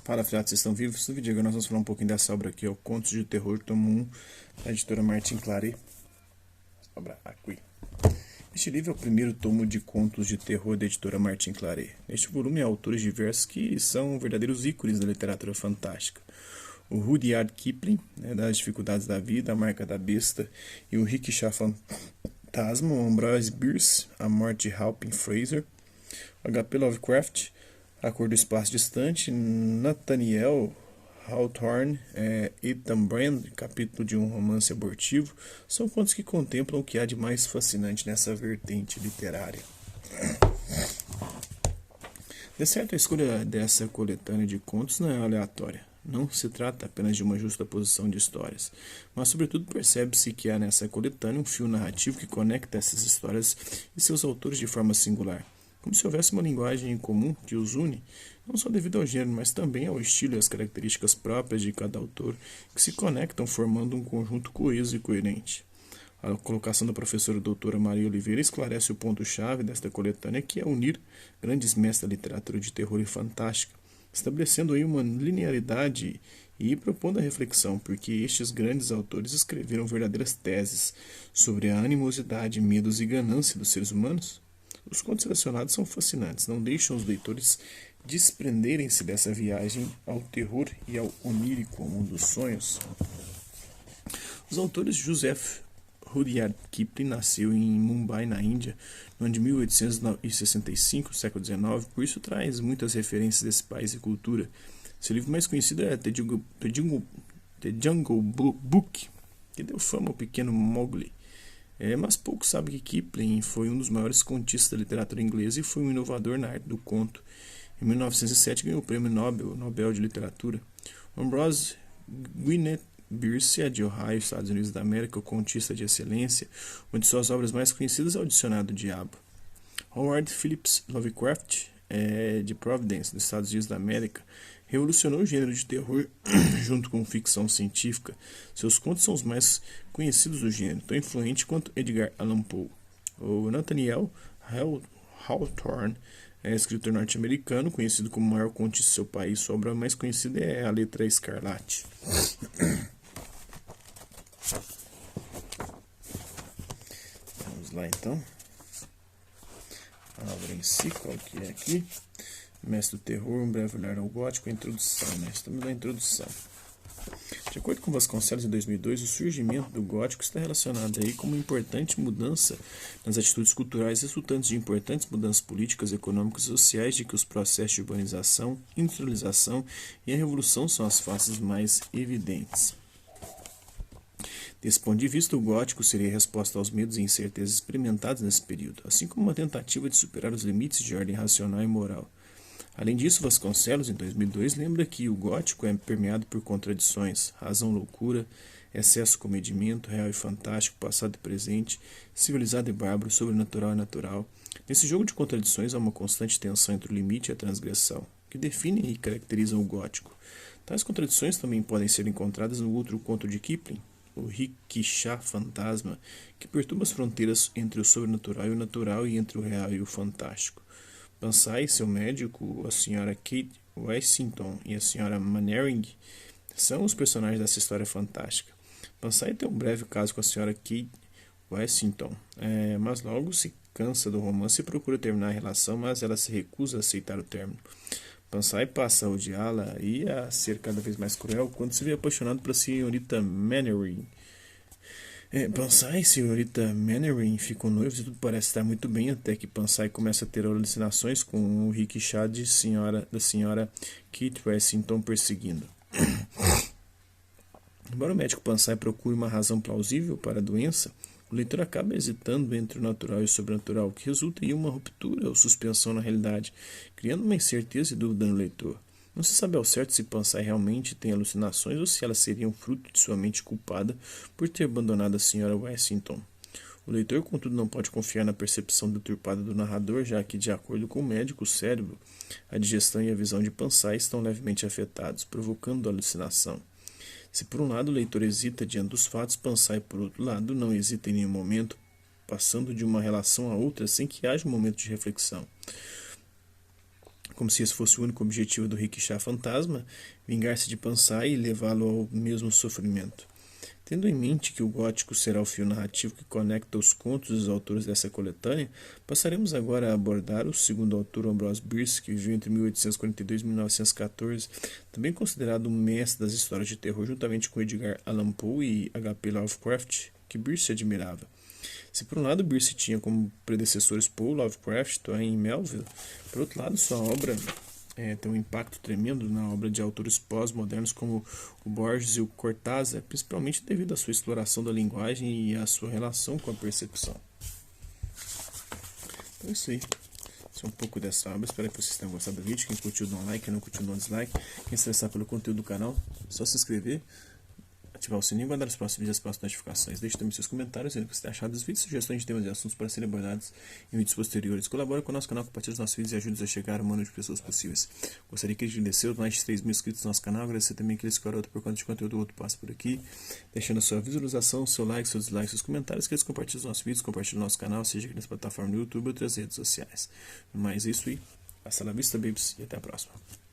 Fala, filhotes, vocês estão vivos? No vídeo agora nós vamos falar um pouquinho dessa obra aqui, ó, Contos de Terror, tomo 1, da editora Martin Claret. Obra aqui. Este livro é o primeiro tomo de contos de terror da editora Martin Claret. Neste volume há autores diversos que são verdadeiros ícones da literatura fantástica. O Rudyard Kipling, das Dificuldades da Vida, A Marca da Besta, e o Rickshaw Fantasma, o Ambrose Bierce, A Morte de Halpin Fraser, H.P. Lovecraft, A Cor do Espaço Distante, Nathaniel Hawthorne, Ethan Brand, capítulo de um romance abortivo, são contos que contemplam o que há de mais fascinante nessa vertente literária. De certo, a escolha dessa coletânea de contos não é aleatória. Não se trata apenas de uma justaposição de histórias, mas sobretudo percebe-se que há nessa coletânea um fio narrativo que conecta essas histórias e seus autores de forma singular, como se houvesse uma linguagem em comum que os une, não só devido ao gênero, mas também ao estilo e às características próprias de cada autor, que se conectam formando um conjunto coeso e coerente. A colocação da professora doutora Maria Oliveira esclarece o ponto-chave desta coletânea, que é unir grandes mestres da literatura de terror e fantástica, estabelecendo aí uma linearidade e propondo a reflexão, porque estes grandes autores escreveram verdadeiras teses sobre a animosidade, medos e ganância dos seres humanos. Os contos selecionados são fascinantes, não deixam os leitores desprenderem-se dessa viagem ao terror e ao onírico, ao mundo dos sonhos. Os autores Joseph Rudyard Kipling nasceu em Mumbai, na Índia, no ano de 1865, século XIX, por isso traz muitas referências desse país e cultura. Seu livro mais conhecido é The Jungle Book, que deu fama ao pequeno Mowgli. Mas poucos sabem que Kipling foi um dos maiores contistas da literatura inglesa e foi um inovador na arte do conto. Em 1907 ganhou o Prêmio Nobel de Literatura. Ambrose Bierce é de Ohio, Estados Unidos da América, o contista de excelência, uma de suas obras mais conhecidas é O Dicionário do Diabo. Howard Phillips Lovecraft é de Providence, dos Estados Unidos da América, revolucionou o gênero de terror junto com ficção científica. Seus contos são os mais conhecidos do gênero, tão influente quanto Edgar Allan Poe. O Nathaniel Hawthorne é escritor norte-americano, conhecido como o maior contista do seu país. Sua obra mais conhecida é A Letra Escarlate. Vamos lá então. A obra em si, qual que é aqui? Mestre do Terror, um breve olhar ao gótico, a introdução, né? Estamos na introdução. De acordo com Vasconcelos, em 2002, o surgimento do gótico está relacionado aí com uma importante mudança nas atitudes culturais resultantes de importantes mudanças políticas, econômicas e sociais, de que os processos de urbanização, industrialização e a revolução são as faces mais evidentes. Desse ponto de vista, o gótico seria a resposta aos medos e incertezas experimentados nesse período, assim como uma tentativa de superar os limites de ordem racional e moral. Além disso, Vasconcelos, em 2002, lembra que o gótico é permeado por contradições, razão-loucura, excesso comedimento, real e fantástico, passado e presente, civilizado e bárbaro, sobrenatural e natural. Nesse jogo de contradições há uma constante tensão entre o limite e a transgressão, que definem e caracterizam o gótico. Tais contradições também podem ser encontradas no outro conto de Kipling, o Rickshaw Fantasma, que perturba as fronteiras entre o sobrenatural e o natural e entre o real e o fantástico. Pansy, seu médico, a senhora Kate Wessington e a senhora Mannering são os personagens dessa história fantástica. Pansy tem um breve caso com a senhora Kate Wessington, mas logo se cansa do romance e procura terminar a relação, mas ela se recusa a aceitar o término. Pansy passa a odiá-la e a ser cada vez mais cruel quando se vê apaixonado pela senhorita Mannering. Pansy e senhorita Mannering ficam noivos e tudo parece estar muito bem, até que Pansy começa a ter alucinações com o rickshaw da senhora Kate Wessington perseguindo. Embora o médico Pansy procure uma razão plausível para a doença, o leitor acaba hesitando entre o natural e o sobrenatural, que resulta em uma ruptura ou suspensão na realidade, criando uma incerteza e dúvida no leitor. Não se sabe ao certo se Pansy realmente tem alucinações ou se ela seria um fruto de sua mente culpada por ter abandonado a senhora Wessington. O leitor, contudo, não pode confiar na percepção deturpada do narrador, já que, de acordo com o médico, o cérebro, a digestão e a visão de Pansy estão levemente afetados, provocando a alucinação. Se por um lado o leitor hesita diante dos fatos, Pansy, por outro lado, não hesita em nenhum momento, passando de uma relação a outra sem que haja um momento de reflexão. como se esse fosse o único objetivo do Rickshaw fantasma, vingar-se de Pansai e levá-lo ao mesmo sofrimento. Tendo em mente que o gótico será o fio narrativo que conecta os contos dos autores dessa coletânea, passaremos agora a abordar o segundo autor, Ambrose Bierce, que viveu entre 1842 e 1914, também considerado um mestre das histórias de terror, juntamente com Edgar Allan Poe e H.P. Lovecraft, que Bierce admirava. Se por um lado Bierce tinha como predecessores Poe, Lovecraft, Twain e Melville, por outro lado sua obra tem um impacto tremendo na obra de autores pós-modernos como o Borges e o Cortázar, principalmente devido à sua exploração da linguagem e à sua relação com a percepção. Então é isso aí. Isso é um pouco dessa obra. Espero que vocês tenham gostado do vídeo. Quem curtiu, dá um like. Quem não curtiu, dá um dislike. Quem se interessar pelo conteúdo do canal, é só se inscrever, ativar o sininho e guardar os próximos vídeos e as próximas notificações. Deixe também seus comentários, dizendo o que você tem achado dos vídeos, sugestões de temas e assuntos para serem abordados em vídeos posteriores. Colabore com o nosso canal, compartilhe os nossos vídeos e ajude-nos a chegar ao número de pessoas possíveis. Gostaria de agradecer os mais de 3.000 inscritos no nosso canal, agradecer também aqueles que garoto por conta de conteúdo, o outro passa por aqui, deixando a sua visualização, seu like, seu dislike, seus comentários, que eles compartilhem os nossos vídeos, compartilhem o nosso canal, seja aqui nessa plataforma do YouTube ou outras redes sociais. Mas é isso aí. Hasta la vista, babies, e até a próxima.